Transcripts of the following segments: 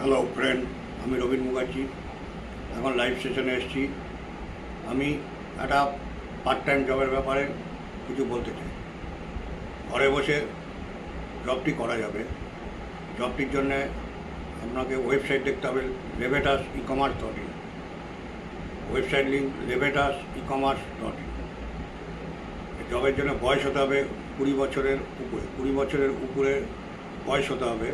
Hello friend, আমি রবীন মুখার্জি। এখন live সেশনে এসেছি। আমি একটা পার্ট টাইম জবের ব্যাপারে কিছু বলতে চাই। ঘরে বসে জবটি করা যাবে। জবটির জন্যে আপনাকে ওয়েবসাইট দেখতে হবে, লেভেটাস ই-কমার্স.in। Website link levetas-ecommerce.in। জবের জন্য বয়স হতে হবে 20 বছরের উপরে। 20 বছরের উপরে বয়স হতে হবে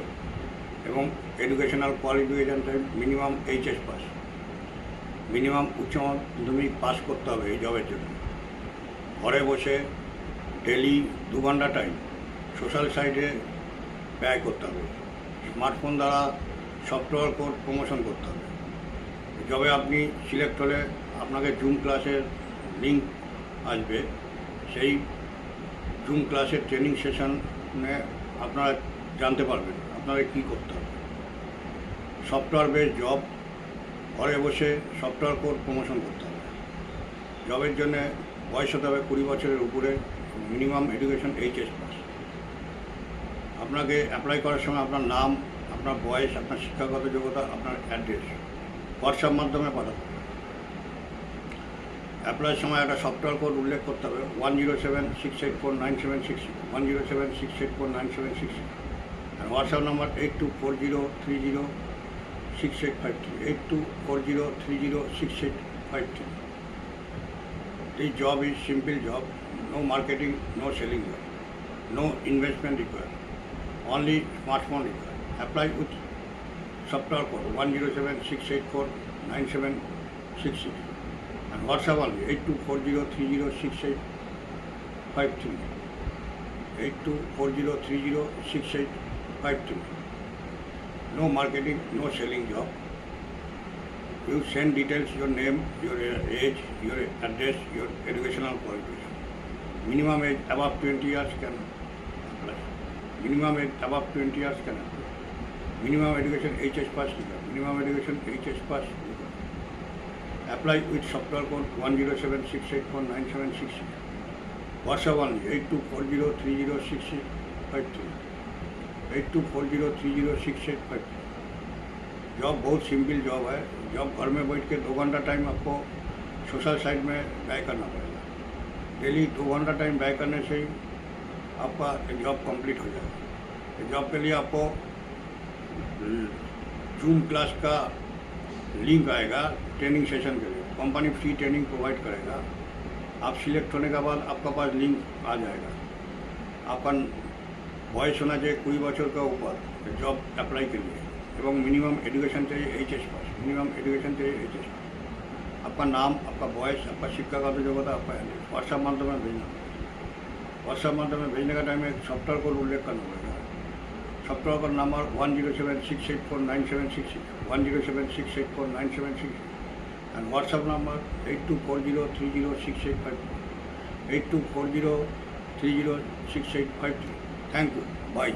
এবং educational qualification time minimum HS pass, minimum উচ্চ মাধ্যমিক পাস করতে হবে এই জবের জন্য। ঘরে বসে ডেলি 2 ঘন্টা টাইম সোশ্যাল সাইটে ব্যয় করতে হবে। স্মার্টফোন দ্বারা সফটওয়্যার কোড প্রমোশন করতে হবে। জবে আপনি সিলেক্ট হলে আপনাকে জুম ক্লাসের লিঙ্ক আসবে। সেই জুম ক্লাসের ট্রেনিং সেশনে আপনারা জানতে পারবেন আপনারা কী করতে হবে। সফটওয়্যার বেস জব, ঘরে বসে সফটওয়্যার কোড প্রমোশন করতে হবে। জবের জন্য বয়স হতে হবে 20 বছরের উপরে, মিনিমাম এডুকেশন এইচএস পাস। আপনাকে অ্যাপ্লাই করার সময় আপনার নাম, আপনার বয়স, আপনার শিক্ষাগত যোগ্যতা, আপনার অ্যাড্রেস হোয়াটসঅ্যাপ মাধ্যমে পাঠাতে হবে। অ্যাপ্লাইয়ের সময় একটা সফটওয়্যার কোড উল্লেখ করতে হবে 1076849766, 1076849766। আর WhatsApp number 8240306853, 8240306853। This job is simple job, no marketing, no selling job, no investment required, only smartphone required. Apply with software code 1076849766 and WhatsApp only 8240306853, 8240306853. No marketing, no selling job. You send details, your name, your age, your address, your educational qualification. Minimum age above 20 years can apply. Minimum age above 20 years can apply. Minimum education HS pass required. Minimum education HS pass required. Apply with software code 1076849766. WhatsApp only 8240306853, 8240306853। Job बहुत simple job है। Job घर में बैठ के 2 घंटा time आपको social site में व्यय करना पड़ेगा। डेली 2 घंटा टाइम व्यय करने से ही आपका जॉब कंप्लीट हो जाएगा। जॉब के लिए आपको जूम क्लास का लिंक आएगा ट्रेनिंग सेशन के लिए। कंपनी फ्री ट्रेनिंग प्रोवाइड करेगा। आप सिलेक्ट होने के बाद आपका पास लिंक आ जाएगा। आपका बॉयस होना चाहिए 20 बच्चों का ऊपर जॉब अप्लाई के लिए এবং মিনিমাম এডুকেশন चाहिए এইচএস পাস, মিনিমাম এডুকেশন चाहिए এইচএস पास। आपका नाम, आपका बॉयस, आपका शिक्षागत योग्यता, आपका एड्रेस व्हाट्सएप माध्यम में भेजना। व्हाट्सएप माध्यम में भेजने का टाइम एक सॉफ्टवेयर कोड उल्लेख करना पड़ेगा। Software code number 1076849766, 1076849766 and WhatsApp number 8240306853, 8240306853। Thank you, bye.